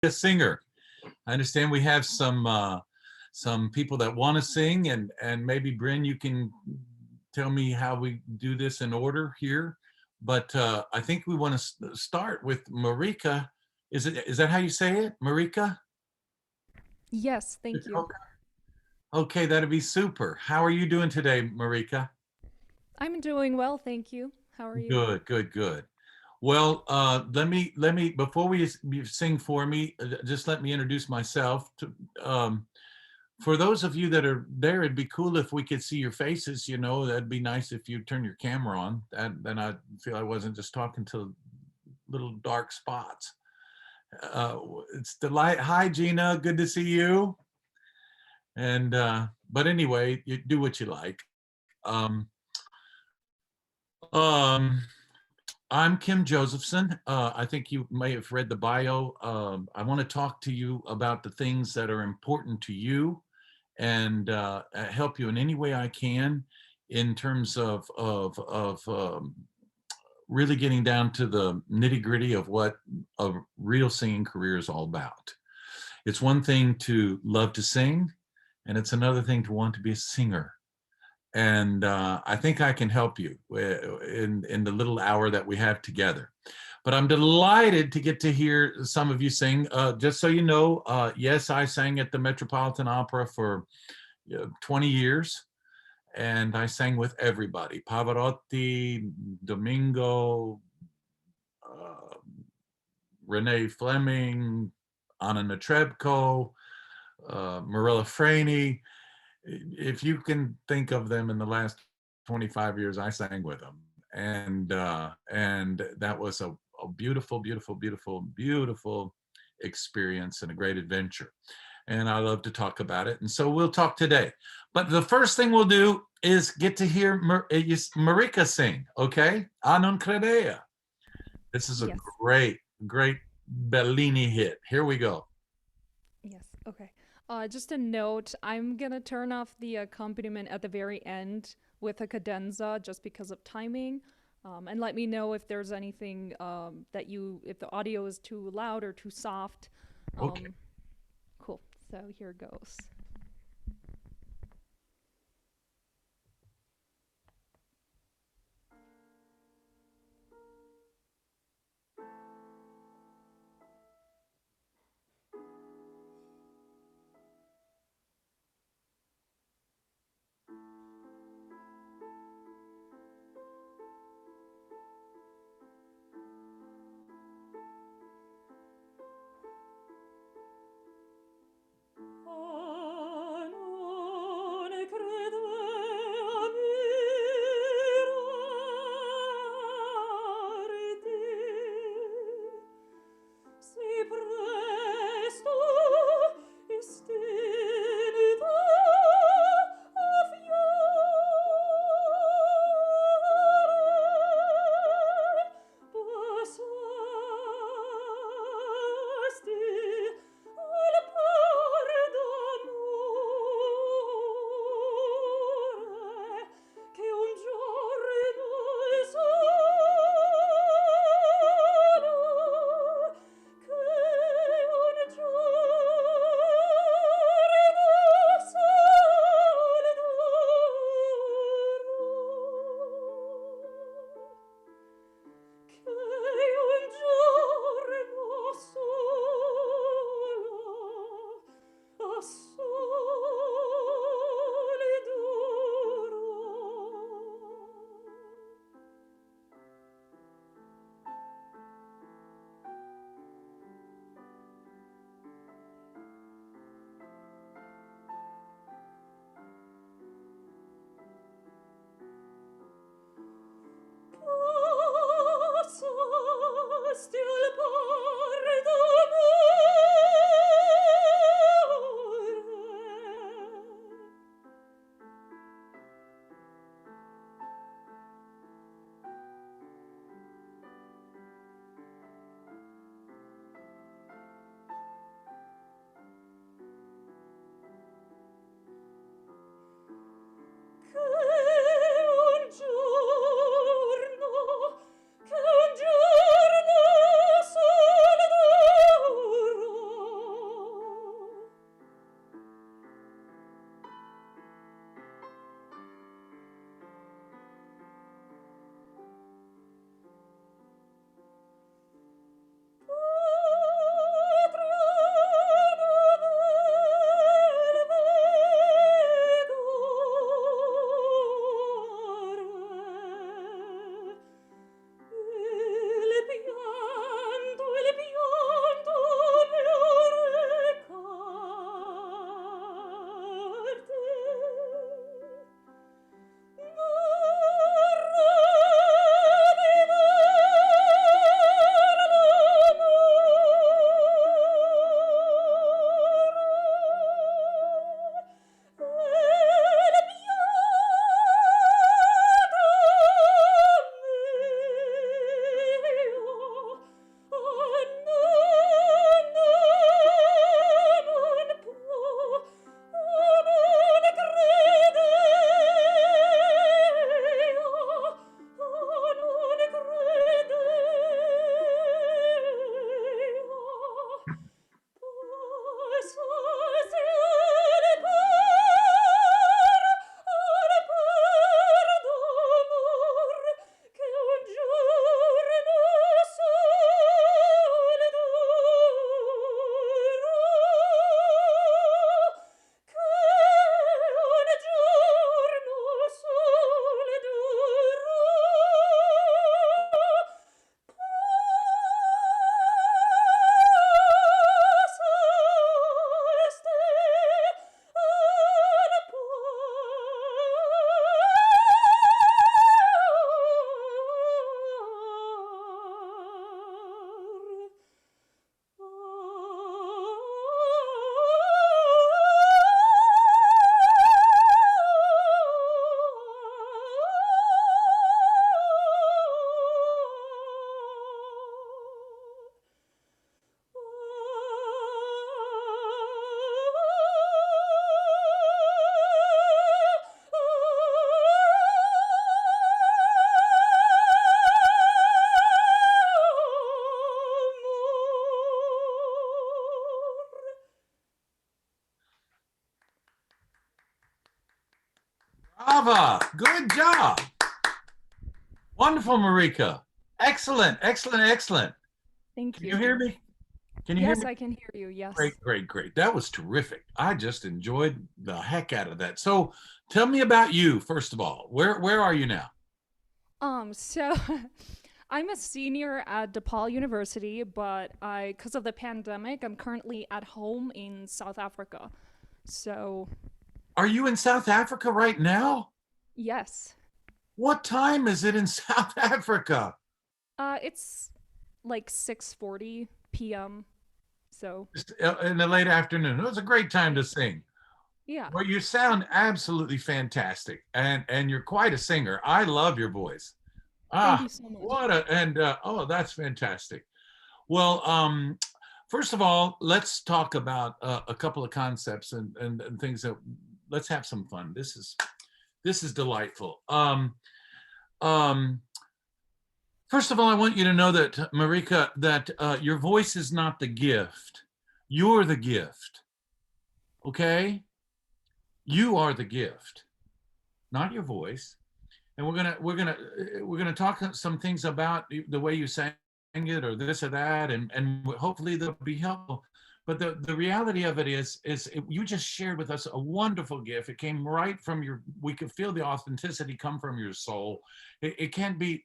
a singer. I understand we have some people that want to sing, and maybe Bryn, you can tell me how we do this in order here. But I think we want to start with Marika. Is that how you say it, Marika? Yes, thank you. Okay, that'd be super. How are you doing today, Marika? I'm doing well, thank you. How are you? Good, good, good. Well, let me before you sing for me, just let me introduce myself. For those of you that are there, it'd be cool if we could see your faces. That'd be nice if you turn your camera on. Then I feel I wasn't just talking to little dark spots. Uh, it's delight. Hi, Gina. Good to see you. And but anyway, you do what you like. Um, I'm Kim Josephson. I think you may have read the bio. I want to talk to you about the things that are important to you and help you in any way I can in terms of really getting down to the nitty gritty of what a real singing career is all about. It's one thing to love to sing, and it's another thing to want to be a singer. And I think I can help you in the little hour that we have together. But I'm delighted to get to hear some of you sing. Just so you know, yes, I sang at the Metropolitan Opera for 20 years, and I sang with everybody: Pavarotti, Domingo, uh, Renee Fleming, Anna Netrebko, Marilla Franey. If you can think of them in the last 25 years, I sang with them, and that was a beautiful, beautiful, beautiful, beautiful experience and a great adventure. And I love to talk about it, and so we'll talk today. But the first thing we'll do is get to hear Marika sing. Okay, "A non credea." This is a Yes, great, great Bellini hit. Here we go. yes, okay. Just a note, I'm gonna turn off the accompaniment at the very end with a cadenza just because of timing. And let me know if there's anything if the audio is too loud or too soft. Okay. Um, cool. So here goes. Brava. Good job. Wonderful, Marika. Excellent, excellent, excellent. Thank Can you you. hear me? Can you hear Yes, me? I can hear you. Yes. Great, great, great. That was terrific. I just enjoyed the heck out of that. So tell me about you, first of all. Where are you now? So I'm a senior at DePaul University, but because of the pandemic, I'm currently at home in South Africa. So, Are you in South Africa right now? yes. What time is it in South Africa? It's like 6:40 p.m. So, Just in the late afternoon. It was a great time yeah. to sing. Yeah. Well, you sound absolutely fantastic, and you're quite a singer. I love your voice. Thank Ah, you so much. what a and oh, that's fantastic. Well, first of all, let's talk about a couple of concepts and things that let's have some fun. This is delightful. Um, First of all, I want you to know that Marika, that your voice is not the gift. You're the gift. Okay, you are the gift, not your voice. And we're gonna talk some things about the way you sang it or this or that, and hopefully they'll be helpful. But the reality of it is you just shared with us a wonderful gift. It came right from your. We could feel the authenticity come from your soul. It can't be.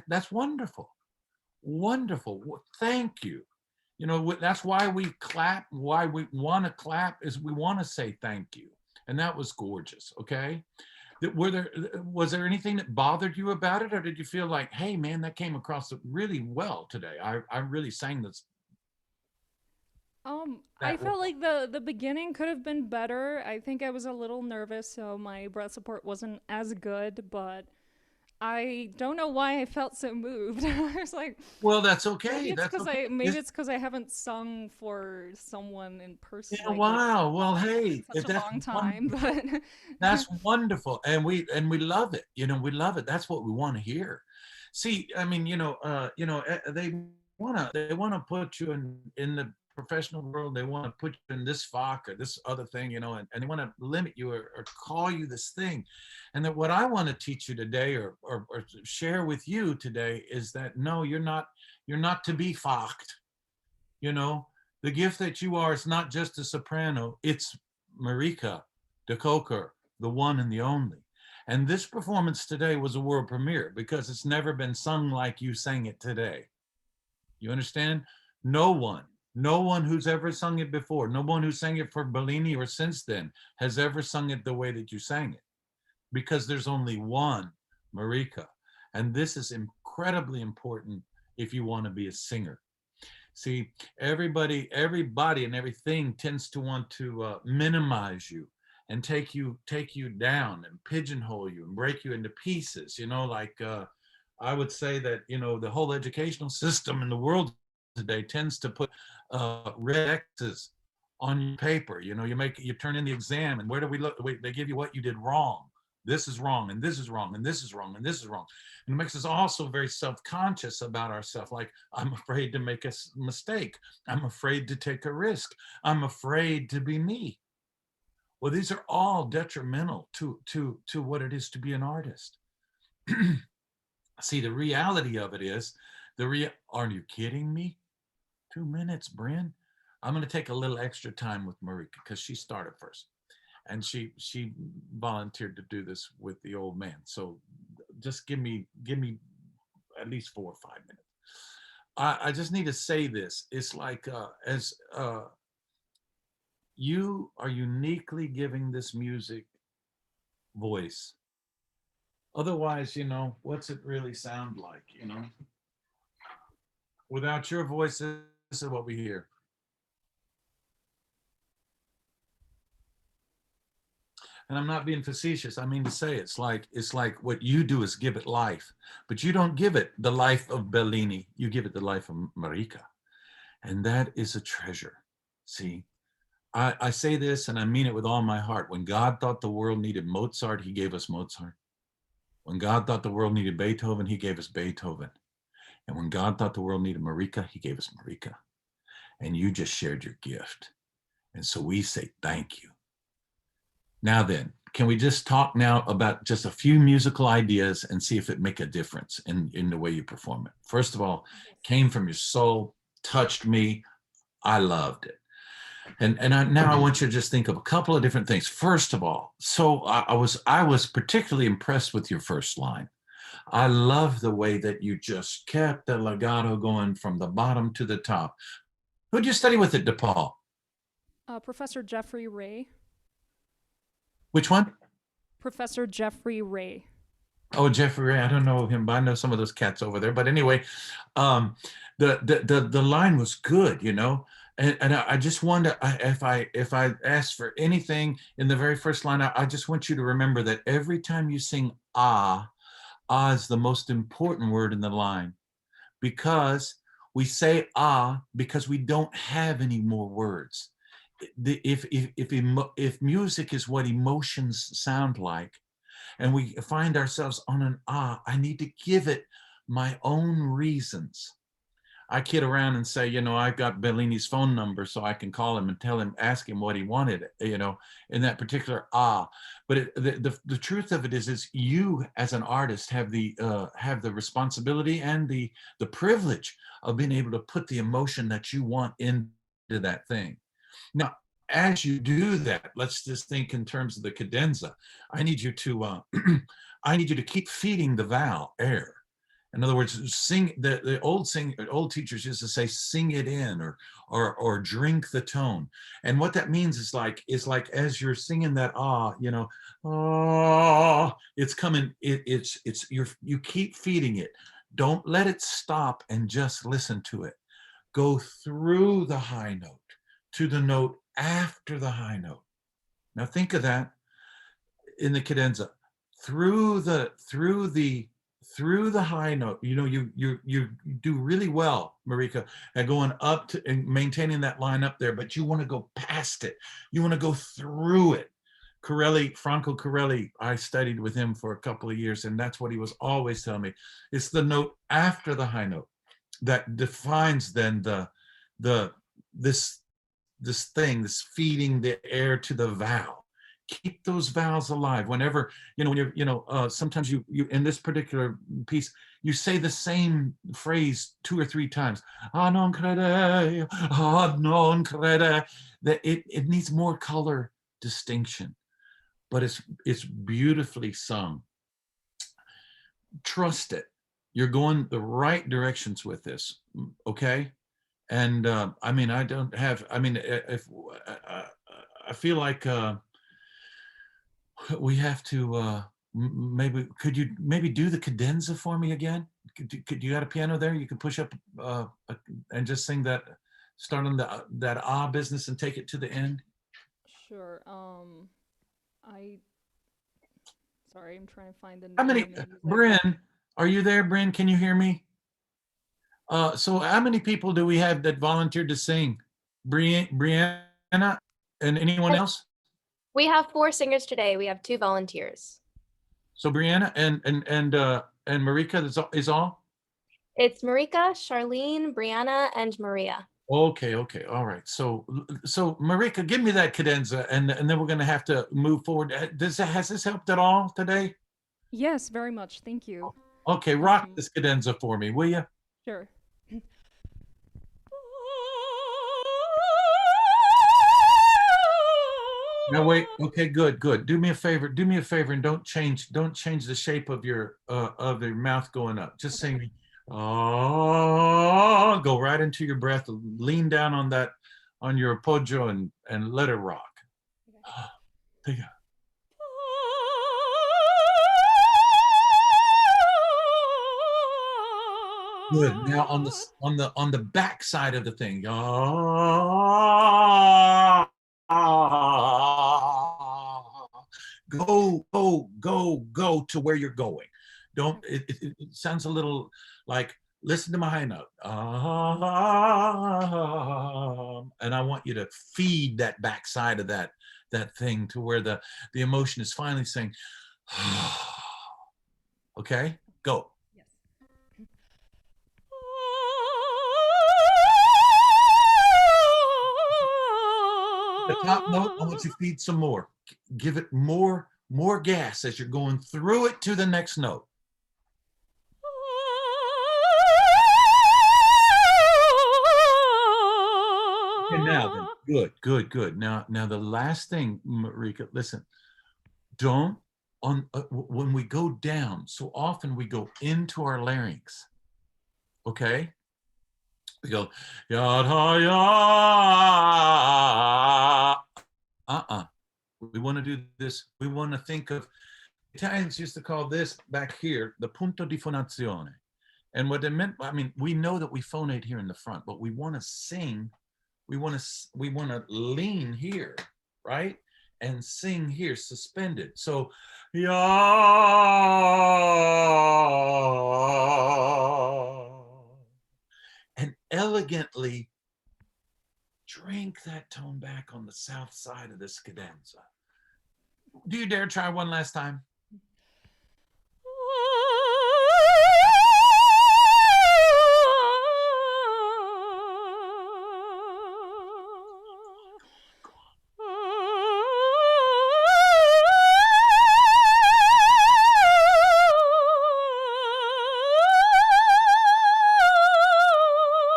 That's wonderful, wonderful. Thank you. You know that's why we clap. Why we want to clap is we want to say thank you, and that was gorgeous. Okay, was there anything that bothered you about it, or did you feel like, hey man, that came across really well today? I really sang this I that felt well. like the beginning could have been better. I think I was a little nervous, so my breath support wasn't as good, but I don't know why I felt so moved. I was like, Well, that's maybe okay. it's That's because okay. I haven't sung for someone in In person, a like while. Well, live in hey, such a that's long time. wonderful. But That's wonderful, and we love it. We love it. That's what we want to hear. See, I mean, they wanna put you in the professional world. They want to put you in this FOC or this other thing, and they want to limit you or call you this thing. And that what I want to teach you today or share with you today is that no, you're not to be FOC'd. You know, the gift that you are is not just a soprano, it's Marika de Coker, the one and the only. And this performance today was a world premiere because it's never been sung like you sang it today. You understand? No one, no one who's ever sung it before, no one who sang it for Bellini or since then has ever sung it the way that you sang it because there's only one Marika. And this is incredibly important if you want to be a singer. See, everybody, and everything tends to want to minimize you and take you down and pigeonhole you and break you into pieces. Like I would say that the whole educational system in the world today tends to put red X's on your paper. You turn in the exam, and where do we look? Wait, they give you what you did wrong. This is wrong, and this is wrong, and this is wrong, and this is wrong. And it makes us also very self-conscious about ourselves. Like, I'm afraid to make a mistake. I'm afraid to take a risk. I'm afraid to be me. Well, these are all detrimental to what it is to be an artist. See, the reality of it is, aren't you kidding me? 2 minutes, Bryn. I'm going to take a little extra time with Marika because she started first, and she volunteered to do this with the old man. So just give me at least 4 or 5 minutes. I just need to say this. It's like as you are uniquely giving this music voice. Otherwise, what's it really sound like? Without your voice, this is what we hear. And I'm not being facetious. I mean to say it's like what you do is give it life, but you don't give it the life of Bellini. You give it the life of Marika, and that is a treasure. See, I say this and I mean it with all my heart. When God thought the world needed Mozart, he gave us Mozart. When God thought the world needed Beethoven, he gave us Beethoven. And when God thought the world needed Marika, he gave us Marika. And you just shared your gift. And so we say thank you. Now then, can we just talk now about just a few musical ideas and see if it make a difference in the way you perform it? First of all, Yes. came from your soul, touched me. I loved it. Now I want you to just think of a couple of different things. First of all, so I was particularly impressed with your first line. I love the way that you just kept the legato going from the bottom to the top. Who'd you study with at DePaul? Professor Jeffrey Ray. Which one? Professor Jeffrey Ray. Oh, Jeffrey Ray. I don't know him, but I know some of those cats over there. But anyway, um, the line was good, you know. And I just wonder if I ask for anything in the very first line, I just want you to remember that every time you sing ah is the most important word in the line, because we say ah because we don't have any more words. If music is what emotions sound like, and we find ourselves on an I need to give it my own reasons. I kid around and say, I've got Bellini's phone number so I can call him and ask him what he wanted, in that particular But the truth of it is you as an artist have the responsibility and the privilege of being able to put the emotion that you want into that thing. Now, as you do that, let's just think in terms of the cadenza. I need you to I need you to keep feeding the vowel air. In other words, sing the old teachers used to say, sing it in, or drink the tone. And what that means is like as you're singing that it's coming, you keep feeding it. Don't let it stop and just listen to it. Go through the high note to the note after the high note. Now think of that in the cadenza. Through the high note, you do really well, Marika, at going up to and maintaining that line up there, but you want to go past it. You want to go through it. Franco Corelli, I studied with him for a couple of years, and that's what he was always telling me. It's the note after the high note that defines then this feeding the air to the vowel. Keep those vowels alive. Whenever, when you're, sometimes you in this particular piece, you say the same phrase 2 or 3 times. Ah, non crede, ah, non crede. That it needs more color distinction, but it's beautifully sung. Trust it. You're going the right directions with this, okay? And I don't have. If I feel like we have to maybe, could you maybe do the cadenza for me again? Could you got a piano there? You could push up and just sing that, start on that business and take it to the end. Sure. I sorry, I'm trying to find the How name many, of the music. Bryn, are you there, Bryn? Can you hear me? So how many people do we have that volunteered to sing? Brianna and anyone else? We have 4 singers today. We have 2 volunteers. So Brianna and Marika is all? It's Marika, Charlene, Brianna, and Maria. Okay, all right. So Marika, give me that cadenza, and then we're going to have to move forward. Has this helped at all today? Yes, very much. Thank you. Okay, rock this cadenza for me, will you? Sure. No, wait. Okay, good. Do me a favor, and don't change the shape of your mouth going up. Just Okay. sing. Oh, go right into your breath. Lean down on your pojo, and let it rock. Take it. Good. Now on the back side of the thing. Go to where you're going. Don't. It sounds a little like, listen to my high note. And I want you to feed that back side of that thing to where the emotion is finally saying, okay, go. Yes. The top note, I want you to feed some more. Give it more more gas as you're going through it to the next note. And now then, good, good, good. Now the last thing, Marika, listen, don't when we go down, so often we go into our larynx. Okay? We go, yad ha ya. We want to do this. We want to think of, Italians used to call this back here the punto di fonazione. And what it meant, I mean, we know that we phonate here in the front, but we want to sing. We want to lean here, right? And sing here, suspended. So, ya, and elegantly drink that tone back on the south side of this cadenza. Do you dare try one last time?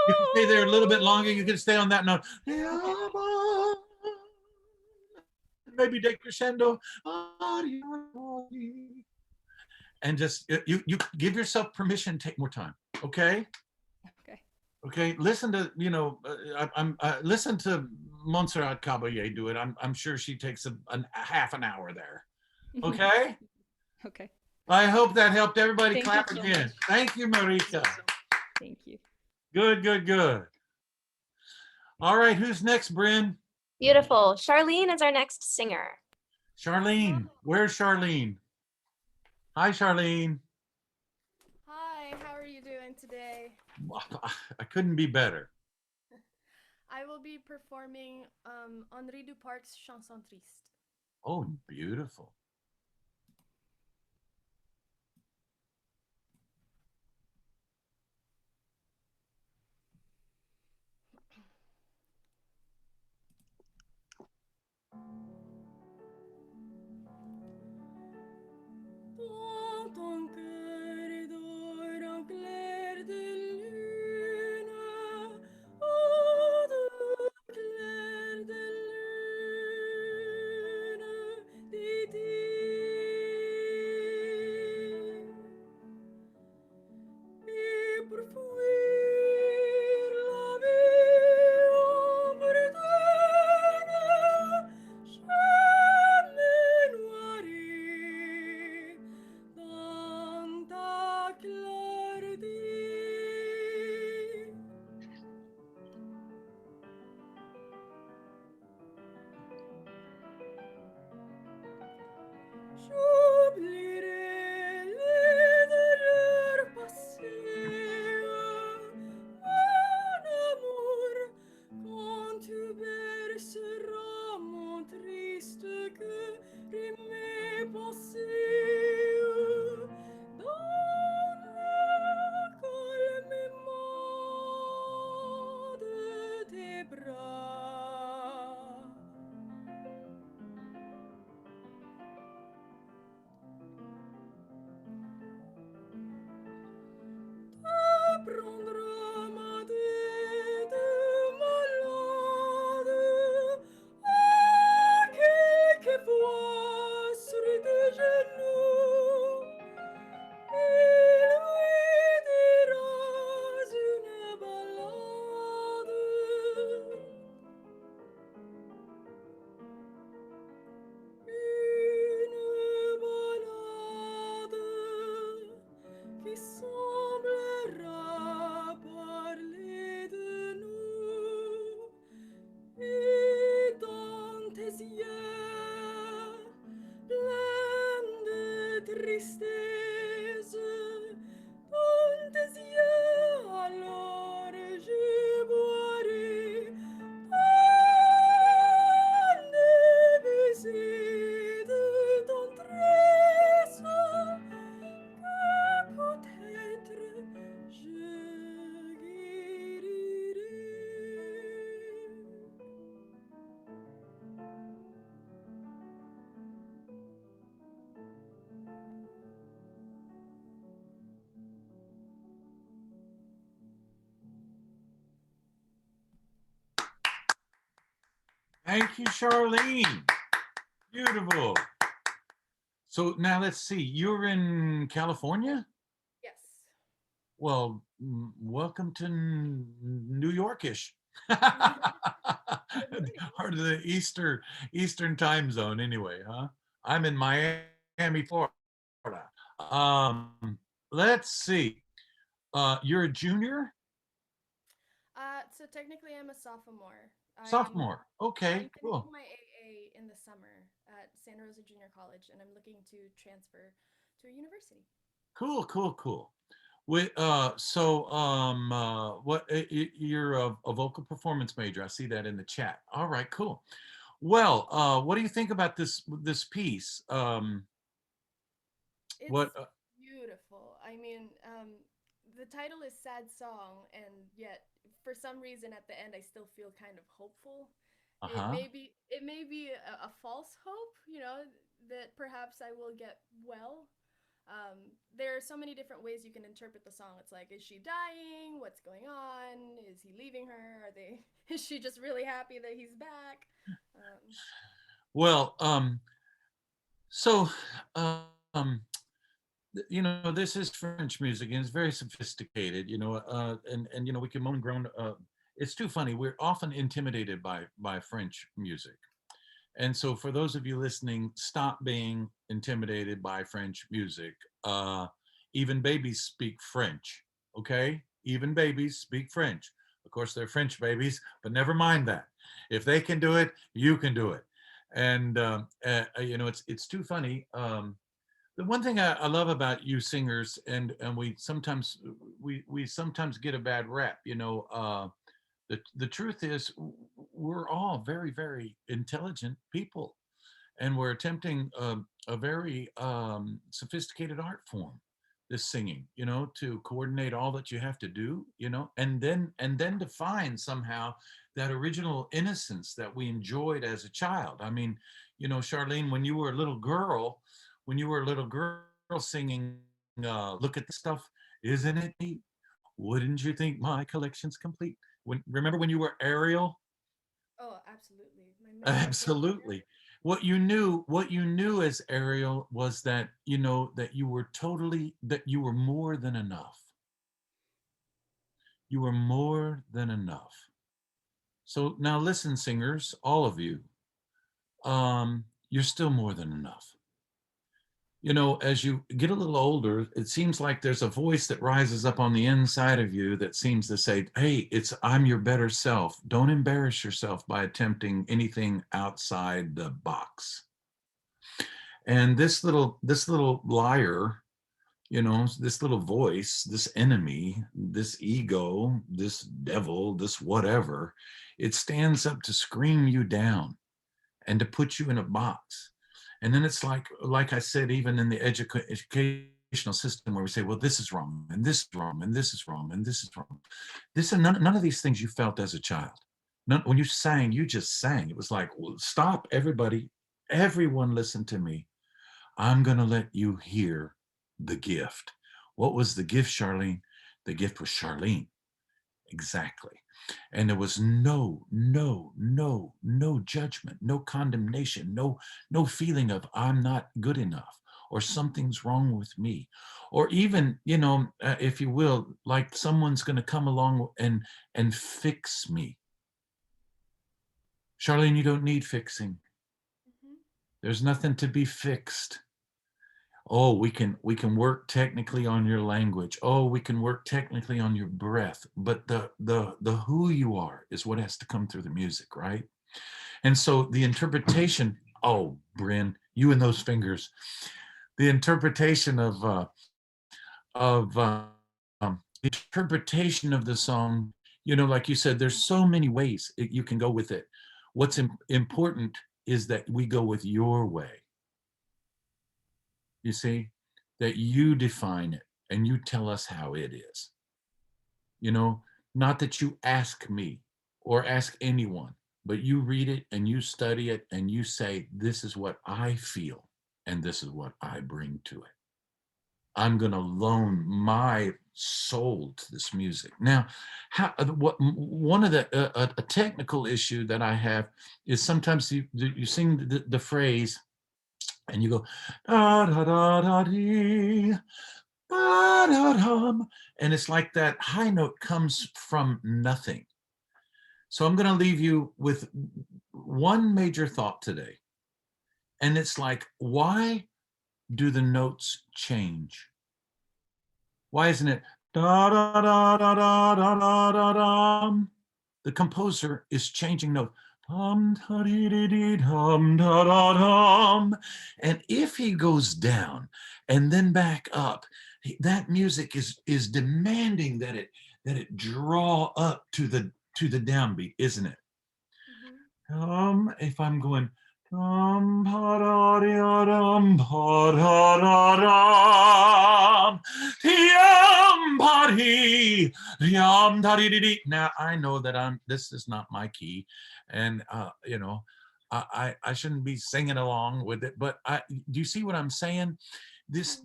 You can stay there a little bit longer. You can stay on that note. Maybe decrescendo. And just you give yourself permission to take more time. Okay. Okay. Okay. Listen to listen to Montserrat Caballé do it. I'm sure she takes a half an hour there. Okay. Okay. I hope that helped. Everybody Thank clap you so again. much. Thank you, Marika. Thank you. Good, good, good. All right, who's next, Bryn? Beautiful. Charlene is our next singer. Charlene. Where's Charlene? Hi, Charlene. Hi, how are you doing today? I couldn't be better. I will be performing Henri Duparc's Chanson Triste. Oh, beautiful. Dans ton cœur d'or en clair de lune, oh, de clair de lune, dit-il. Et pour fuir la vie en Bretagne, je me noierai dans ta clarté. J'oublierai les erreurs passées, mon amour, quand tu berceras mon triste cœur et mes pensées dans le collement de tes bras. Prendra ma tête malade, quelquefois sur tes genoux, et lui diras une ballade. Une ballade qui semblera parler de nous, et dans tes yeux pleins de tristesse, dans tes yeux alors je boirai tant de baisers de tendresse que peut-être je guérirai. Thank you, Charlene. Beautiful. So now let's see. You're in California? Yes. Well, welcome to New Yorkish. Good morning. Part of the Eastern time zone anyway, huh? I'm in Miami, Florida. Um, let's see. You're a junior? So technically, I'm a sophomore. Sophomore. Okay, I'm cool. finishing my AA in the summer at Santa Rosa Junior College, and I'm looking to transfer to a university. Cool, cool, cool. You're a vocal performance major. I see that in the chat. All right, cool. Well, what do you think about this piece? It's What beautiful. I mean, the title is Sad Song, and yet for some reason at the end I still feel kind of hopeful. Uh-huh. It may be a false hope, you know, that perhaps I will get well. There are so many different ways you can interpret the song. It's like, is she dying? What's going on? Is he leaving her? Are they? Is she just really happy that he's back? Um, Well, so um this is French music and it's very sophisticated, and we can moan and groan. It's too funny. We're often intimidated by French music. And so for those of you listening, stop being intimidated by French music. Even babies speak French, okay? Even babies speak French. Of course, they're French babies, but never mind that. If they can do it, you can do it. And it's too funny. The one thing I love about you singers, and we sometimes get a bad rep. The truth is we're all very, very intelligent people, and we're attempting a very sophisticated art form, this singing, to coordinate all that you have to do, and then to find somehow that original innocence that we enjoyed as a child. I mean, Charlene, when you were a little girl singing, look at the stuff, isn't it neat? Wouldn't you think my collection's complete? Remember when you were Ariel? oh, absolutely. My memory is working. Absolutely. What you knew as Ariel was that, that you were more than enough. You were more than enough. So now listen, singers, all of you, you're still more than enough. As you get a little older, it seems like there's a voice that rises up on the inside of you that seems to say, hey, I'm your better self. Don't embarrass yourself by attempting anything outside the box. And this little liar, this little voice, this enemy, this ego, this devil, this whatever, it stands up to scream you down and to put you in a box. And then it's like I said, even in the educational system where we say, well, this is wrong, and this is wrong, and this is wrong, and this is wrong. This and none of these things you felt as a child. When you sang, you just sang. It was like, well, stop, everybody, everyone, listen to me. I'm going to let you hear the gift. What was the gift, Charlene? The gift was Charlene. Exactly. And there was no judgment, no condemnation, no feeling of I'm not good enough or something's wrong with me. Or even, if you will, like someone's going to come along and fix me. Charlene, you don't need fixing. Hmm. There's nothing to be fixed. Oh, we can work technically on your language. Oh, we can work technically on your breath, but the who you are is what has to come through the music, right? And so the interpretation, oh, Bryn, you and those fingers, the interpretation of interpretation of the song, like you said, there's so many ways you can go with it. What's important is that we go with your way. You see, that you define it and you tell us how it is. You know, not that you ask me or ask anyone, but you read it and you study it and you say, this is what I feel and this is what I bring to it. I'm going to loan my soul to this music. Now, one of the a technical issue that I have is sometimes you sing the phrase and you go da da da da dee, da da dum, and it's like that high note comes from nothing. So I'm going to leave you with one major thought today. And it's like, why do the notes change? Why isn't it da da da da da da da da da? The composer is changing notes. Dum da dee dee dee dum da da dum. And if he goes down and then back up, that music is demanding that it draw up to the downbeat, isn't it? If I'm going dum pa da da dum pa da da dum dum pa dee dum da dee dee. Now I know that this is not my key, and I shouldn't be singing along with it. But do you see what I'm saying? This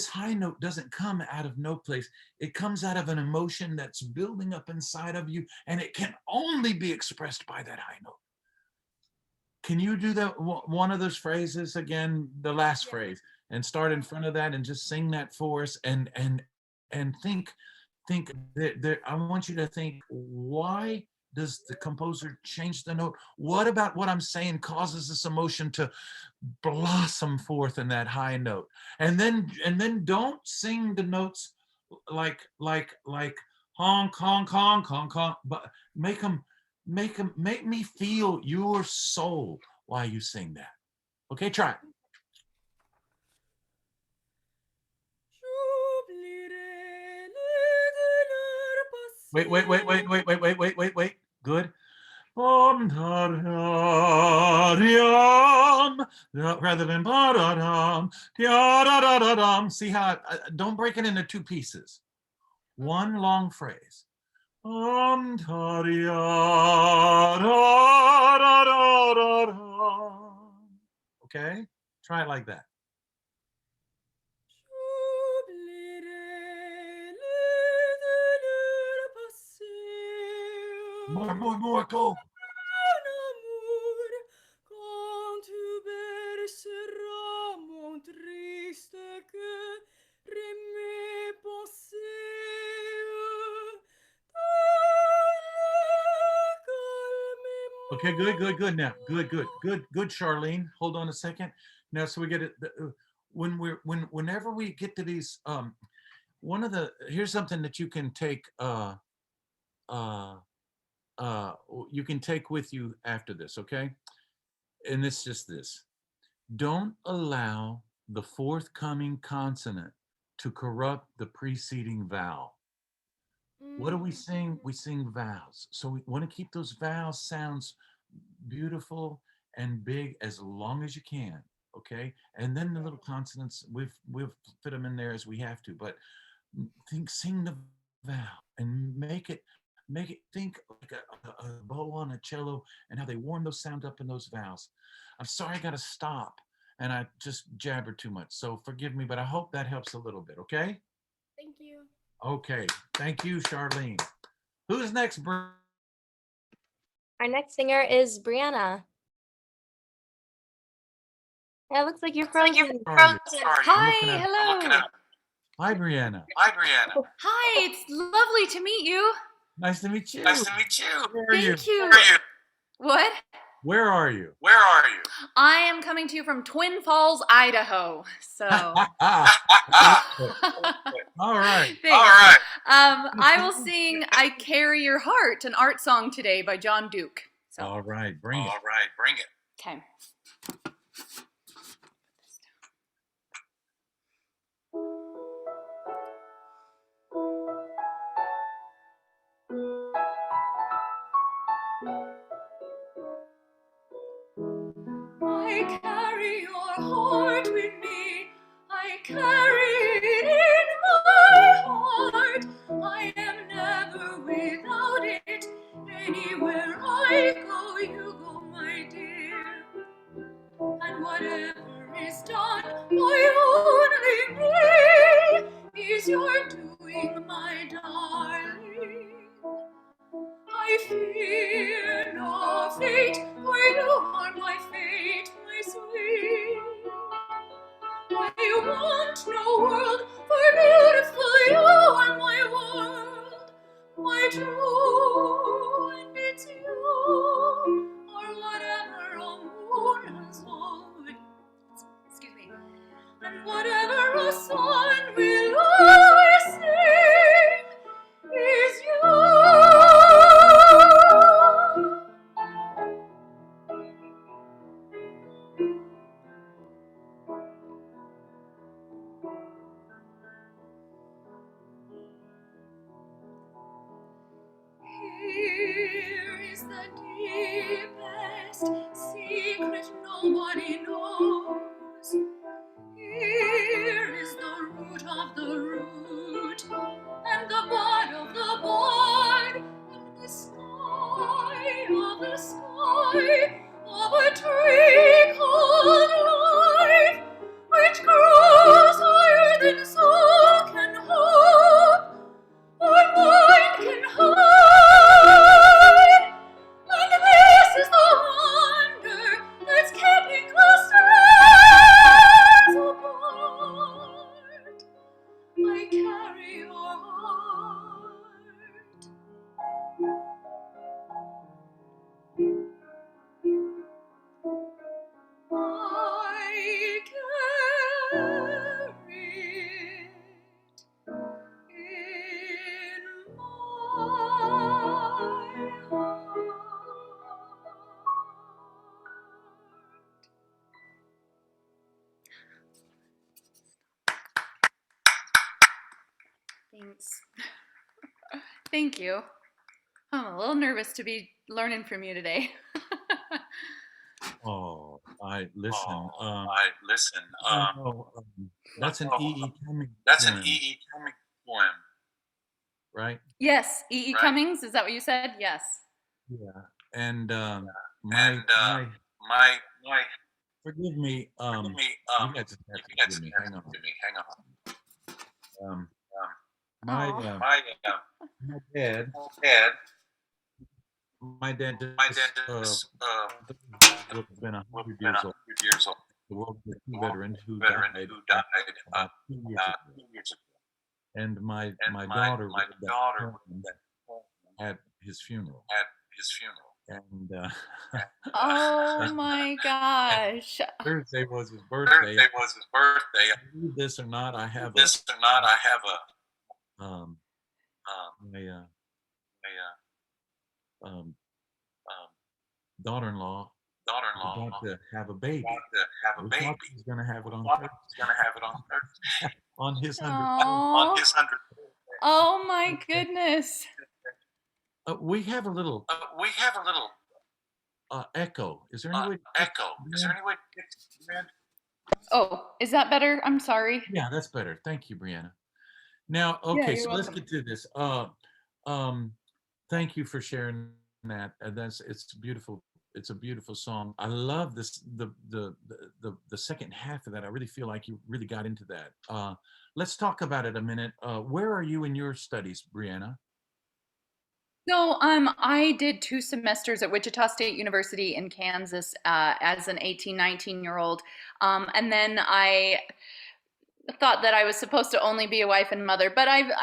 high note doesn't come out of no place. It comes out of an emotion that's building up inside of you, and it can only be expressed by that high note. Can you do that one of those phrases again, the last phrase, and start in front of that and just sing that for us and think that I want you to think, why does the composer change the note? What about what I'm saying causes this emotion to blossom forth in that high note? And then don't sing the notes like honk honk honk honk honk, but make me feel your soul while you sing that. Okay, try it. Wait. Good. Rather than see how don't break it into two pieces. One long phrase. Okay, try it like that. More, go. Okay, good now. Good, Charlene. Hold on a second. Now, so we get it. Whenever we get to these, here's something that you can take, you can take with you after this, okay? And it's just this. Don't allow the forthcoming consonant to corrupt the preceding vowel. What do we sing? We sing vowels. So we want to keep those vowel sounds beautiful and big as long as you can, okay? And then the little consonants, we've fit them in there as we have to, but sing the vowel and make it think like a bow on a cello and how they warm those sounds up in those vowels. I'm sorry I got to stop and I just jabbered too much, so forgive me, but I hope that helps a little bit, okay? Thank you. Okay, thank you, Charlene. Who's next, Our next singer is Brianna. Yeah, it looks like you're frozen. Hi, hello. Hi, Brianna. Hi, it's lovely to meet you. Nice to meet you. Where are you? Thank you. What? Where are you? I am coming to you from Twin Falls, Idaho. So. All right. Thanks. I will sing "I Carry Your Heart," an art song today by John Duke. So. All right, bring it. Okay. I carry your heart with me. I carry it in my heart. I am never without it. Anywhere I go, you go, my dear. And whatever is done by only me is your doing, whatever a song will always sing is you. Here is the deepest secret nobody knows. Here is the root of the root, and the bud of the bud, and the sky of the sky of a tree called life, which grows higher than soul can hope, or mind can hide. And this is the wonder that's keeping the stars apart. I carry your heart. I carry it in my heart. Thanks. Thank you. I'm a little nervous to be learning from you today. Oh, I listen. That's an E.E. Cummings That's an poem, E.E. Cummings poem, right? Yes, E.E. Right. Cummings, is that what you said? Yes. Yeah. And and my forgive me. forgive me, You guys just have to you guys forgive me. have Hang to on. forgive me. Hang on. My Aw. my dad Dad, my dad just my dentist would have been would 100 have been years old. 100 years old. The World War II War veteran who veteran died who died about 2 years ago. 2 years ago. And my And my my daughter my read that daughter poem that at his funeral. at his funeral. And Oh my gosh. Thursday was his birthday. Thursday was his birthday. Believe this or not, I have This or not, I have my a daughter-in-law daughter-in-law about to have a baby. about to have a We baby. thought he was going to have it on Thought Thursday, he's gonna have it on Thursday. on his 100th. Aw. On his 100th birthday. Oh my goodness. We have a little We have a little echo. Is there any way? echo. Is there any way to fix that? Oh, is that better? I'm sorry. Yeah, that's better. Thank you, Brianna. Now, okay, you're so let's welcome. get to this. Thank you for sharing that. It's beautiful. It's a beautiful song. I love this. The second half of that. I really feel like you really got into that. Let's talk about it a minute. Where are you in your studies, Brianna? So, I did 2 semesters at Wichita State University in Kansas as an 18, 19-year-old. And then I thought that I was supposed to only be a wife and mother, but I'm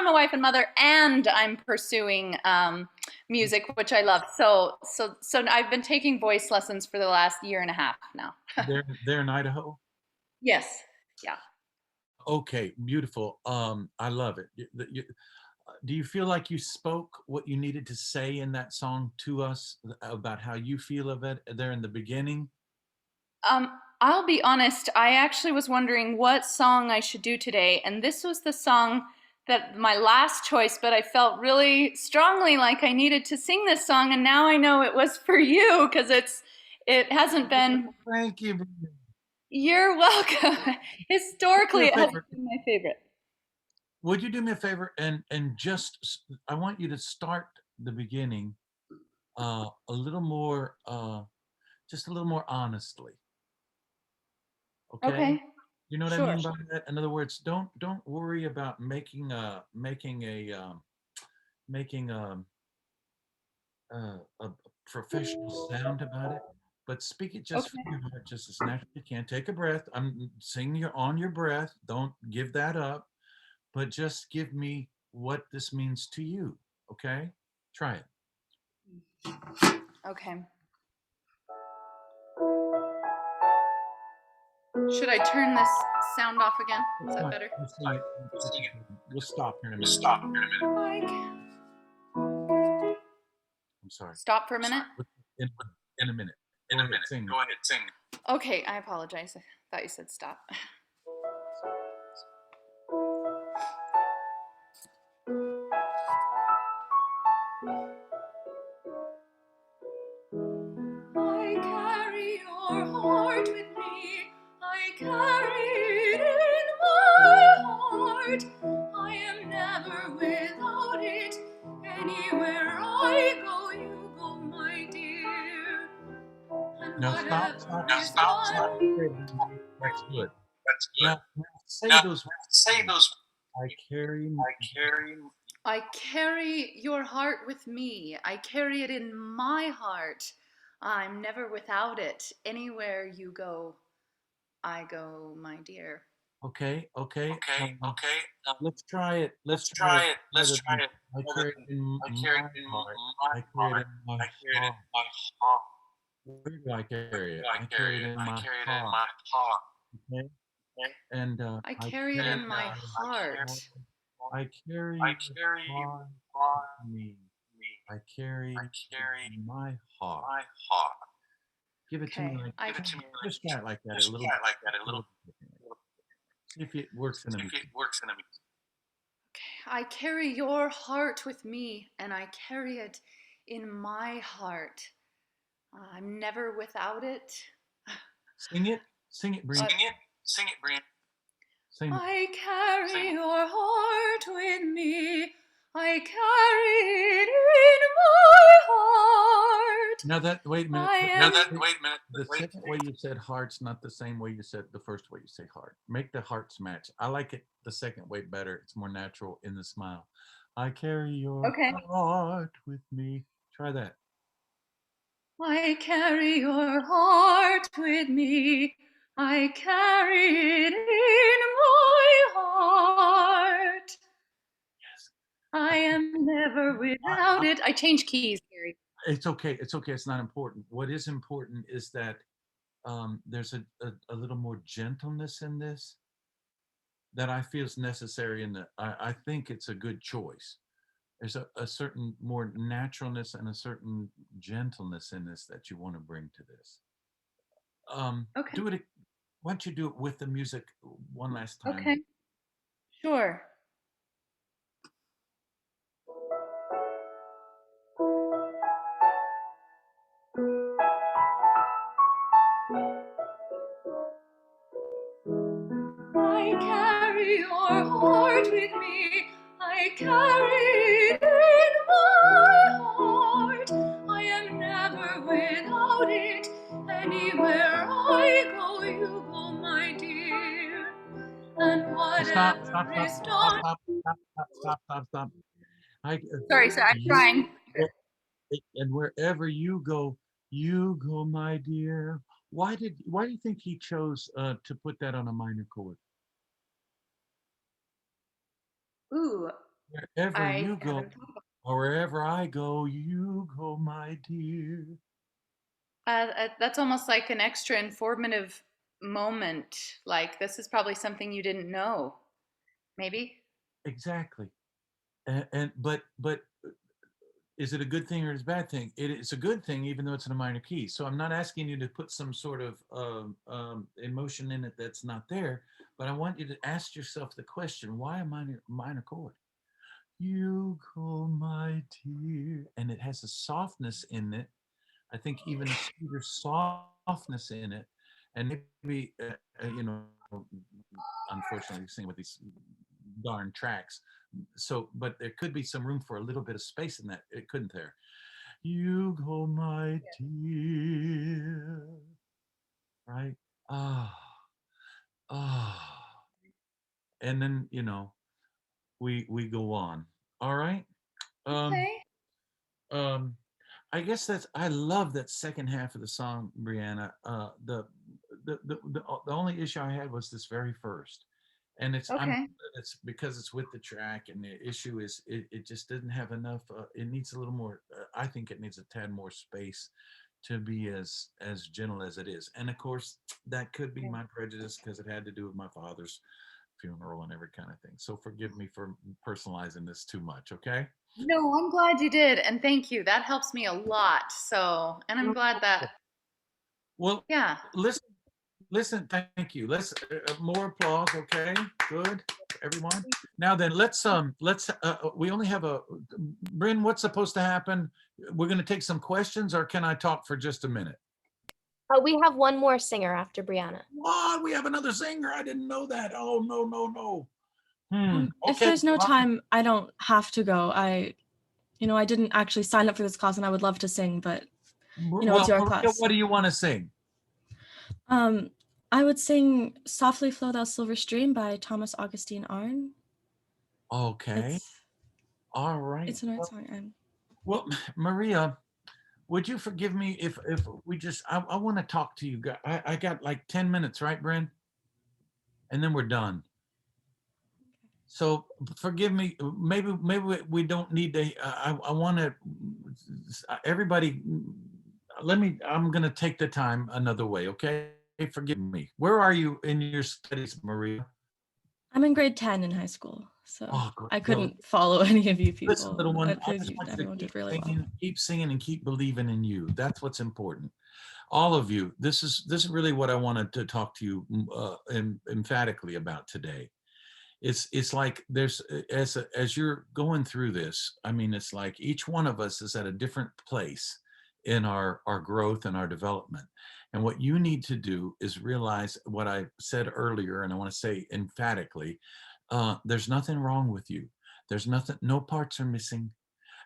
a wife and mother, and I'm pursuing music, which I love. So I've been taking voice lessons for the last year and a half now. There in Idaho? Yes. Yeah. Okay, beautiful. I love it. Do you feel like you spoke what you needed to say in that song to us about how you feel of it there in the beginning? I'll be honest, I actually was wondering what song I should do today, and this was the song that my last choice, but I felt really strongly like I needed to sing this song, and now I know it was for you because it hasn't been. Thank you. You're welcome. Historically, it hasn't been my favorite. Would you do me a favor and just I want you to start the beginning a little more just a little more honestly. Okay? You know what I Sure. mean by that? In other words, don't worry about making a professional sound about it, but speak it just from your heart, just as naturally as you can. Take a breath. I'm singing you on your breath. Don't give that up, but just give me what this means to you. Okay? Try it. Okay. Should I turn this sound off again? Is that Fine. better? We'll sing it. We'll stop here in a minute. Stop here in a minute. I'm sorry. Stop for a minute? In, in a minute. In Go a ahead, minute. sing. Go ahead, sing. Okay, I apologize. I thought you said stop. I carry your heart with me. I carry it in my heart. I am never without it. Anywhere I go, you go, my dear. And Now stop, whatever stop, is stop, done. stop. That's good. That's good. Now say Now, those. say those. I carry. I carry your heart with me. I carry it in my heart. I'm never without it. Anywhere you go, I go, my dear. Okay. Okay. Okay. Let's try it. Let's try it. Let's Rather try than, it. I Rather carry it than in I carry it my in heart. my I carry it heart. in my I carry it in heart. my heart. Where do I carry it? I I carry carry it it. in I my carry it in heart. my heart. Okay. Okay. And I I carry it carry in my I heart. carry. I carry I your carry heart heart with me. me. I carry I carry my heart. my heart. Give it to me Okay. like Give it to me like just try it like that. just A little try it like that. A little. see if it works in a See if it works in a minute. I carry your heart with me, and I carry it in my heart. I'm never without it. sing it. Sing it, Breen. Sing it. Sing it, Brian. Sing it. I carry Sing. your heart with me. I carry it in my heart. Now that wait a minute. I Now am. that wait a minute. The Wait. second way you said heart's not the same way you said the first way you say heart. Make the hearts match. I like it the second way better. It's more natural in the smile. I carry your Okay. heart with me. Try that. I carry your heart with me. I carry it in my heart. Yes. I am never without it. I change keys, Gary. It's okay. It's okay. It's not important. What is important is that there's a little more gentleness in this that I feel is necessary. In the, I think it's a good choice. There's a certain more naturalness and a certain gentleness in this that you want to bring to this. Okay. Do it. Why don't you do it with the music one last time? Okay. Sure. I carry your heart with me. I carry it in my heart. I am never without it. Anywhere I go, you go, my dear. And Stop! whatever Stop! Stop! is Stop! done. Stop! Stop! Stop! Stop! Stop! Stop! I, Sorry, I'm you, trying. and wherever you go, my dear. Why do you think he chose to put that on a minor chord? Ooh, Wherever I you go, haven't thought about or wherever I go, you go, my dear. that's almost like an extra informative moment. Like, this is probably something you didn't know. Maybe? Exactly. But is it a good thing or is it a bad thing? It's a good thing, even though it's in a minor key. So I'm not asking you to put some sort of emotion in it that's not there, but I want you to ask yourself the question: why a minor chord? You go, my dear, and it has a softness in it. I think even a sweeter softness in it, and maybe unfortunately, sing with these darn tracks. So, but there could be some room for a little bit of space in that. It couldn't there? You go, my dear. Right? Ah, ah. And then we go on. All right. Um, Okay. um, I guess I love that second half of the song, Brianna. The only issue I had was this very first, and Okay. it's because it's with the track, and the issue is it just didn't have enough. It needs a little more. I think it needs a tad more space. to be as gentle as it is. And of course, that could be my prejudice because it had to do with my father's funeral and every kind of thing. So forgive me for personalizing this too much, okay? No, I'm glad you did, and thank you. That helps me a lot. So, and I'm glad that, Well, yeah. listen, thank you. Let's more applause, okay? Good, everyone. Now then, let's we only have a Bryn, what's supposed to happen? We're going to take some questions, or can I talk for just a minute? We have one more singer after Brianna. What? We have another singer. I didn't know that. Oh, no, no, no. If Okay. there's no time, I don't have to go. I didn't actually sign up for this class and I would love to sing, but Well, it's your Maria, class. what do you want to sing? I would sing Softly Flow Thou Silver Stream by Thomas Augustine Arne. Okay. All right. It's an art song. Well, Maria, would you forgive me if we just, I want to talk to you. I got like 10 minutes, right, Bryn? And then we're done. So forgive me. Maybe we don't need to. I want to. Everybody, I'm going to take the time another way. Okay, forgive me. Where are you in your studies, Maria? I'm in grade 10 in high school, so I Well, couldn't follow any of you people. listen, little one, I because just want you everyone to did really singing, well. keep singing, and keep believing in you. That's what's important. All of you. This is really what I wanted to talk to you emphatically about today. It's like there's as you're going through this, I mean, it's like each one of us is at a different place in our growth and our development. And what you need to do is realize what I said earlier, and I want to say emphatically, there's nothing wrong with you. There's nothing, no parts are missing,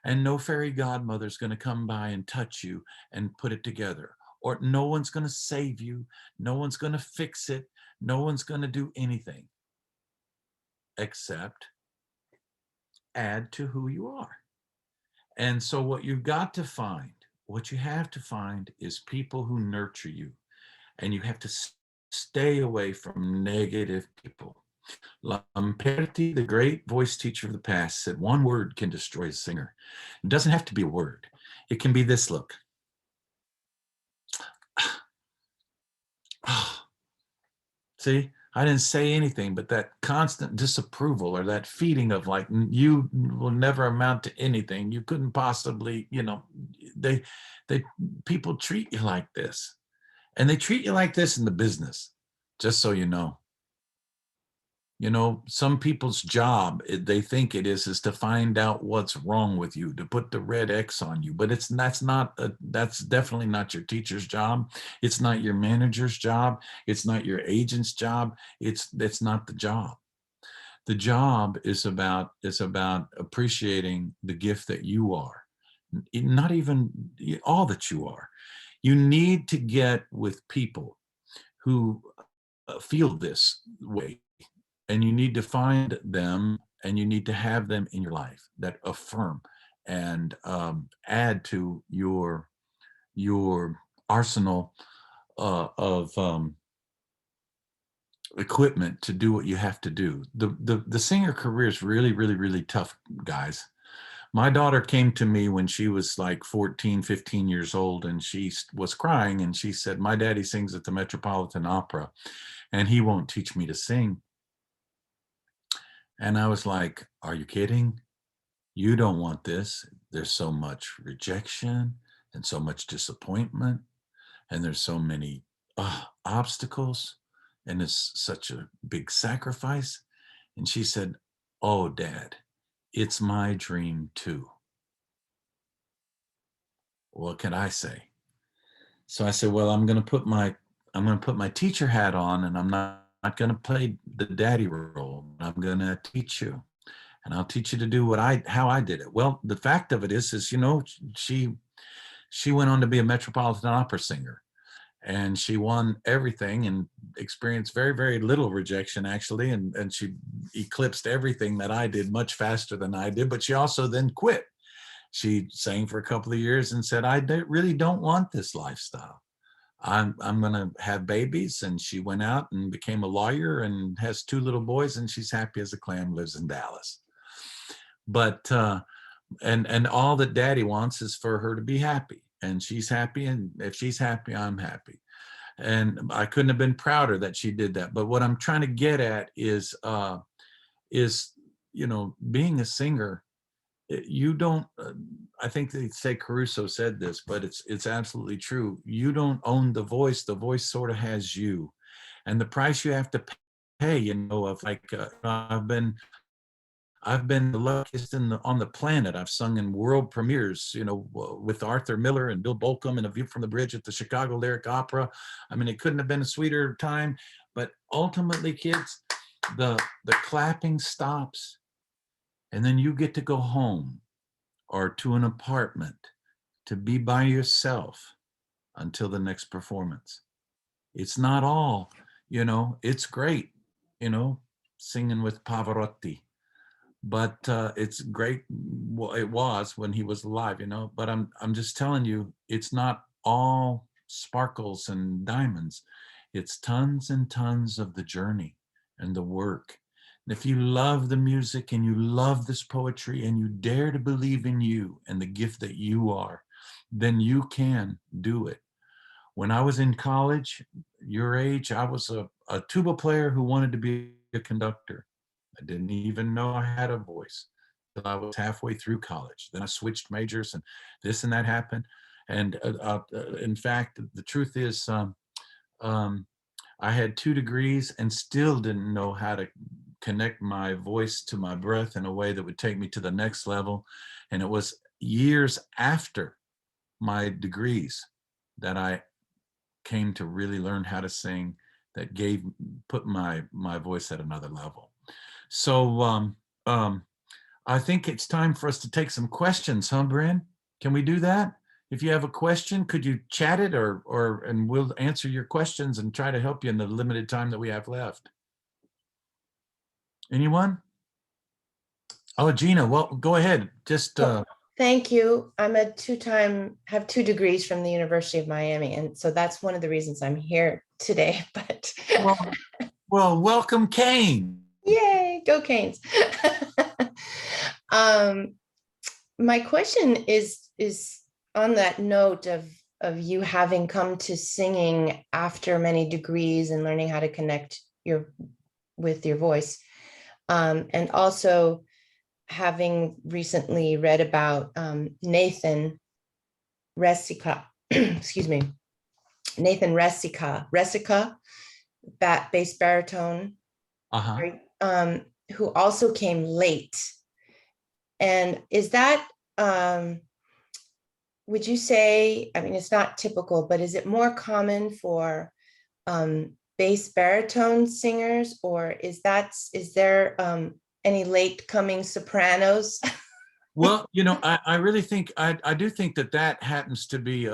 and no fairy godmother's going to come by and touch you and put it together, or no one's going to save you, no one's going to fix it, no one's going to do anything except add to who you are. And so what you have to find is people who nurture you, and you have to stay away from negative people. Lamperti, the great voice teacher of the past, said one word can destroy a singer. It doesn't have to be a word. It can be this look. See, I didn't say anything, but that constant disapproval or that feeling of like, you will never amount to anything. You couldn't possibly, they people treat you like this, and they treat you like this in the business, just so you know. Some people's job, they think it is to find out what's wrong with you, to put the red X on you. But that's definitely not your teacher's job. It's not your manager's job. It's not your agent's job. It's not the job. The job is about appreciating the gift that you are, not even all that you are. You need to get with people who feel this way. And you need to find them, and you need to have them in your life that affirm and add to your arsenal of equipment to do what you have to do. The singer career is really, really, really tough, guys. My daughter came to me when she was like 14, 15 years old, and she was crying, and she said, my daddy sings at the Metropolitan Opera, and he won't teach me to sing. And I was like, are you kidding? You don't want this. There's so much rejection and so much disappointment, and there's so many obstacles, and it's such a big sacrifice. And she said, oh, Dad, it's my dream too. What can I say? So I said, well, I'm going to put my teacher hat on, and I'm not going to play the daddy role. I'm going to teach you, and I'll teach you to do how I did it. Well, the fact of it is she went on to be a Metropolitan Opera singer, and she won everything and experienced very, very little rejection, actually. And she eclipsed everything that I did much faster than I did, but she also then quit. She sang for a couple of years and said, I really don't want this lifestyle. I'm going to have babies. And she went out and became a lawyer and has 2 little boys, and she's happy as a clam, lives in Dallas. But and all that daddy wants is for her to be happy. and she's happy. And if she's happy, I'm happy. And I couldn't have been prouder that she did that. But what I'm trying to get at is, being a singer, you don't, I think they say Caruso said this, but it's absolutely true. You don't own the voice sort of has you. And the price you have to pay, of like, I've been the luckiest on the planet. I've sung in world premieres, with Arthur Miller and Bill Bolcom and A View from the Bridge at the Chicago Lyric Opera. I mean, it couldn't have been a sweeter time. But ultimately, kids, the clapping stops, and then you get to go home or to an apartment to be by yourself until the next performance. It's not all, it's great, singing with Pavarotti. But it's great. Well, it was when he was alive, But I'm just telling you, it's not all sparkles and diamonds. It's tons and tons of the journey and the work. And if you love the music and you love this poetry and you dare to believe in you and the gift that you are, then you can do it. When I was in college, your age, I was a tuba player who wanted to be a conductor. I didn't even know I had a voice until I was halfway through college. Then I switched majors and this and that happened. And in fact, the truth is, I had 2 degrees and still didn't know how to connect my voice to my breath in a way that would take me to the next level. And it was years after my degrees that I came to really learn how to sing, that put my voice at another level. So I think it's time for us to take some questions, huh, Bryn? Can we do that? If you have a question, could you chat it and we'll answer your questions and try to help you in the limited time that we have left. Anyone? Oh, Gina, well, go ahead. Just thank you. I'm have 2 degrees from the University of Miami. And so that's one of the reasons I'm here today. But well, welcome, Kane. Yay, go Canes. My question is on that note of you having come to singing after many degrees and learning how to connect with your voice. And also having recently read about Nathan Resica, excuse me, Nathan Resica, bass baritone, who also came late. And is that, would you say, I mean, it's not typical, but is it more common for bass baritone singers, or is there any late coming sopranos? Well, I really think, I do think that happens to be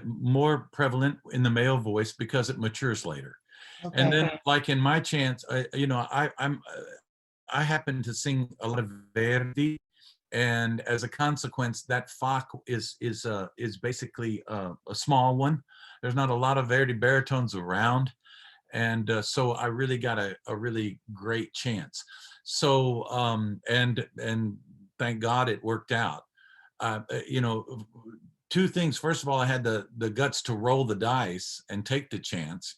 more prevalent in the male voice because it matures later. Okay. And then, like in my chance, I happen to sing a lot of Verdi, and as a consequence, that FOC is basically a small one. There's not a lot of Verdi baritones around, and so I really got a really great chance. So and thank God it worked out. 2 things. First of all, I had the guts to roll the dice and take the chance,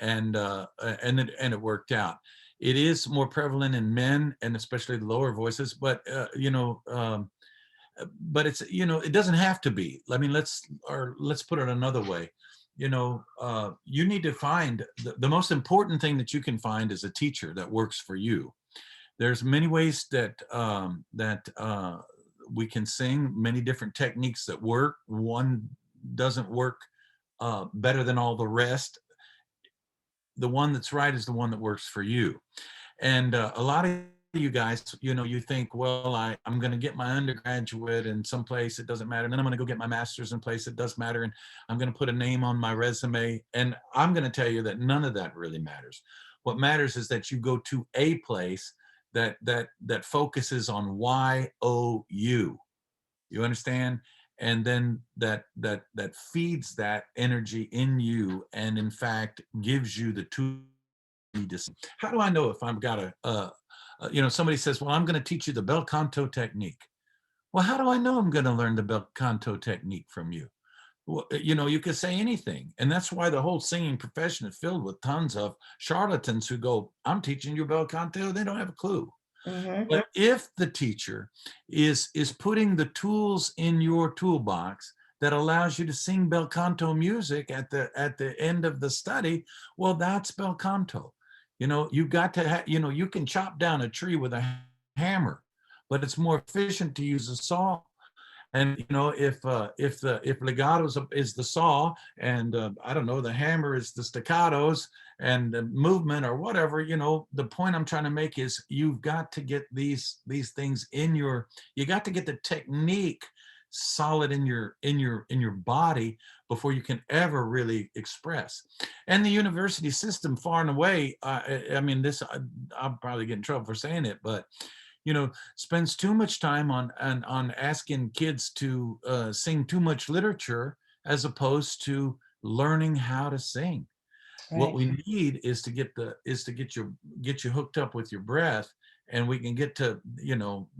and it worked out. It is more prevalent in men, and especially the lower voices, but but it's, it doesn't have to be. I mean, let's put it another way. You need to find the most important thing that you can find is a teacher that works for you. There's many ways that we can sing, many different techniques that work. One doesn't work better than all the rest. The one that's right is the one that works for you. And a lot of you guys, you think, well, I'm going to get my undergraduate in some place, it doesn't matter. And then I'm going to go get my master's in place, it does matter. And I'm going to put a name on my resume. And I'm going to tell you that none of that really matters. What matters is that you go to a place that focuses on YOU. You understand? And then that feeds that energy in you, and in fact gives you the tool. How do I know if I've got somebody says, well, I'm going to teach you the bel canto technique. Well, how do I know I'm going to learn the bel canto technique from you? Well, you know, you could say anything. And that's why the whole singing profession is filled with tons of charlatans who go, I'm teaching you bel canto. They don't have a clue. Mhm. But if the teacher is putting the tools in your toolbox that allows you to sing bel canto music at the end of the study, well, that's bel canto. You know, you got to have, you know, you can chop down a tree with a hammer, but it's more efficient to use a saw. And you know, if legato is the saw, and I don't know, the hammer is the staccatos and the movement or whatever, you know, the point I'm trying to make is you've got to get these things in your, you got to get the technique solid in your body before you can ever really express. And the university system, far and away, I mean, this, I'll probably get in trouble for saying it, but you know, spends too much time on asking kids to sing too much literature as opposed to learning how to sing. What Right. we need is to get you hooked up with your breath, and we can get to, you know,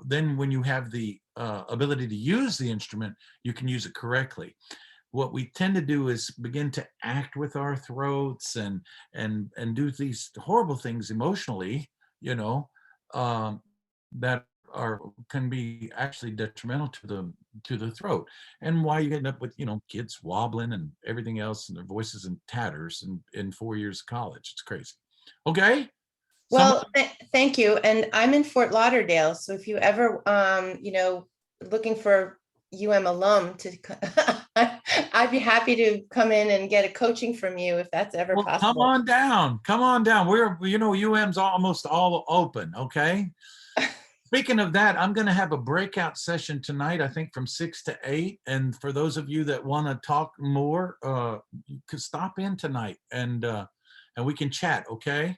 then when you have the ability to use the instrument, you can use it correctly. What we tend to do is begin to act with our throats and do these horrible things emotionally, you know, um, that are can be actually detrimental to the throat, and why you end up with, you know, kids wobbling and everything else and their voices in tatters in 4 years of college. It's crazy. Okay. Someone, Well, thank you. And I'm in Fort Lauderdale, so if you ever, you know, looking for alum to, I'd be happy to come in and get a coaching from you if that's ever well, come possible. on down. Come on down. We're, you know, UM's almost all open. Okay. Speaking of that, I'm going to have a breakout session tonight, I think from 6 to 8. And for those of you that want to talk more, you could stop in tonight and we can chat. Okay.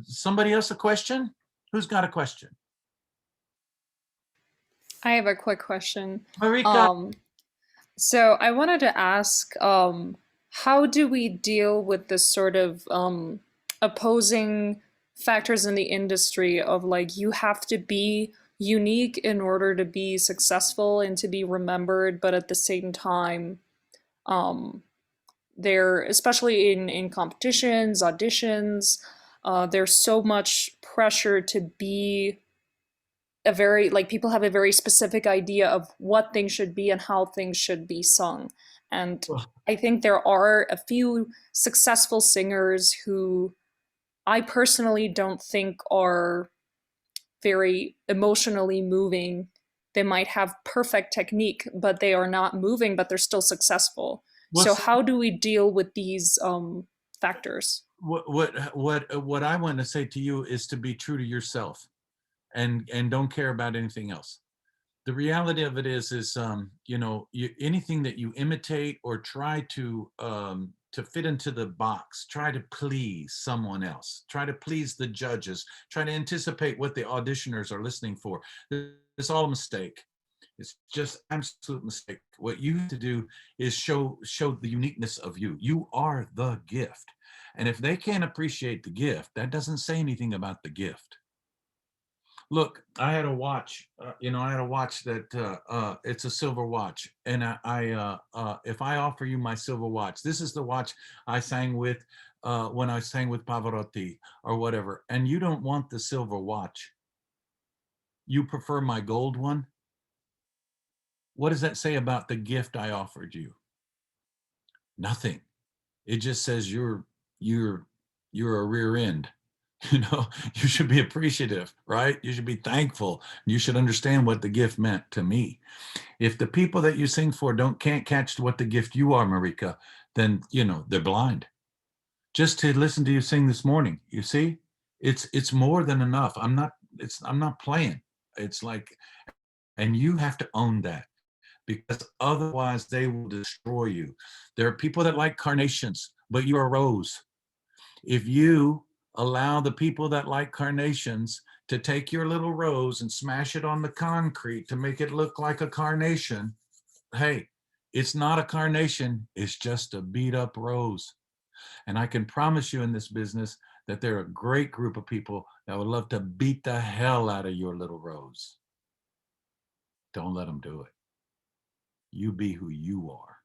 Somebody else a question? Who's got a question? I have a quick question. Marika. Um, so I wanted to ask, how do we deal with this sort of opposing factors in the industry of like you have to be unique in order to be successful and to be remembered, but at the same time, um, there, especially in competitions, auditions, there's so much pressure to be a very like people have a very specific idea of what things should be and how things should be sung. And I think there are a few successful singers who I personally don't think are very emotionally moving. They might have perfect technique, but they are not moving, but they're still successful. So What's how do we deal with these factors? what I want to say to you is to be true to yourself and don't care about anything else. The reality of it is you know, anything that you imitate or try to fit into the box, try to please someone else, try to please the judges, try to anticipate what the auditioners are listening for. It's all a mistake. It's just absolute mistake. What you have to do is show the uniqueness of you. You are the gift. And if they can't appreciate the gift, that doesn't say anything about the gift. Look, I had a watch, you know, I had a watch that it's a silver watch. And if I offer you my silver watch, this is the watch I sang with when I sang with Pavarotti or whatever, and you don't want the silver watch, you prefer my gold one. What does that say about the gift I offered you? Nothing. It just says you're you're a rear end. You know, you should be appreciative, right? You should be thankful. You should understand what the gift meant to me. If the people that you sing for can't catch what the gift you are, Marika, then you know they're blind. Just to listen to you sing this morning, you see, it's more than enough. I'm not playing. It's like, and you have to own that because otherwise they will destroy you. There are people that like carnations, but you're a rose. If you allow the people that like carnations to take your little rose and smash it on the concrete to make it look like a carnation, hey, it's not a carnation, it's just a beat up rose. And I can promise you in this business that there are a great group of people that would love to beat the hell out of your little rose. Don't let them do it. You be who you are.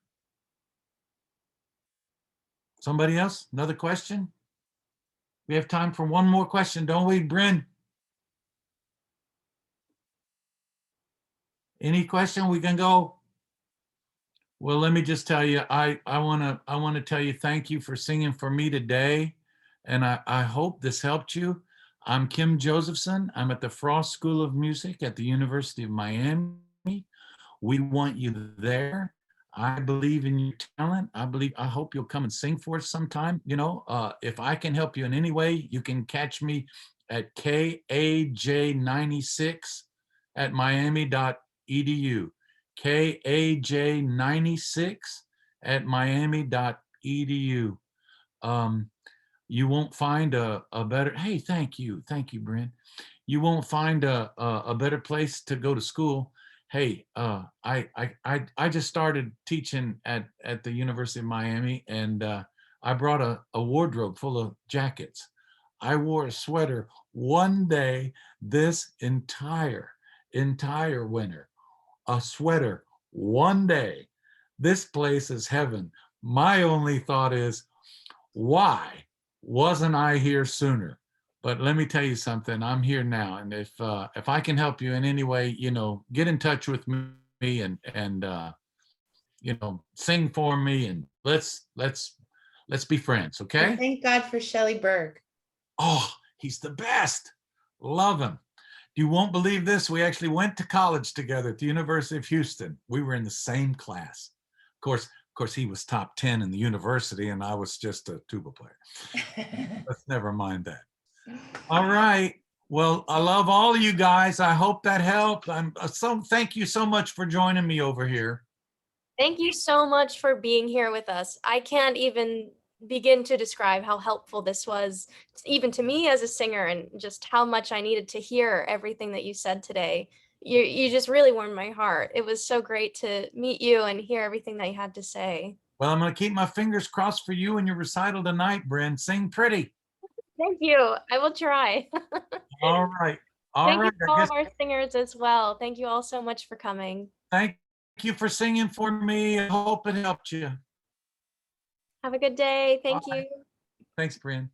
Somebody else? Another question? We have time for one more question, don't we, Bryn? Any question? We can go. Well, let me just tell you, I want to tell you thank you for singing for me today, and I hope this helped you. I'm Kim Josephson. I'm at the Frost School of Music at the University of Miami. We want you there. I believe in your talent. I hope you'll come and sing for us sometime. If I can help you in any way, you can catch me at KAJ96 at miami.edu. KAJ96 at miami.edu. You won't find a better, hey, thank you, Bryn. You won't find a better place to go to school. Hey, I just started teaching at the University of Miami, and I brought a wardrobe full of jackets. I wore a sweater one day this entire winter. A sweater one day. This place is heaven. My only thought is, why wasn't I here sooner? But let me tell you something, I'm here now. And if I can help you in any way, get in touch with me and sing for me, and let's be friends, And okay? thank God for Shelley Berg. Oh, he's the best. Love him. You won't believe this. We actually went to college together at the University of Houston. We were in the same class. Of course, he was top 10 in the university, and I was just a tuba player. Let's never mind that. All right. Well, I love all of you guys. I hope that helped. Thank you so much for joining me over here. Thank you so much for being here with us. I can't even begin to describe how helpful this was, even to me as a singer, and just how much I needed to hear everything that you said today. You just really warmed my heart. It was so great to meet you and hear everything that you had to say. Well, I'm going to keep my fingers crossed for you and your recital tonight, Bryn. Sing pretty. Thank you. I will try. All right. All Thank you right. to all of our singers as well. Thank you all so much for coming. Thank you for singing for me. I hope it helped you. Have a good day. Thank Bye. you. Thanks, Bryn.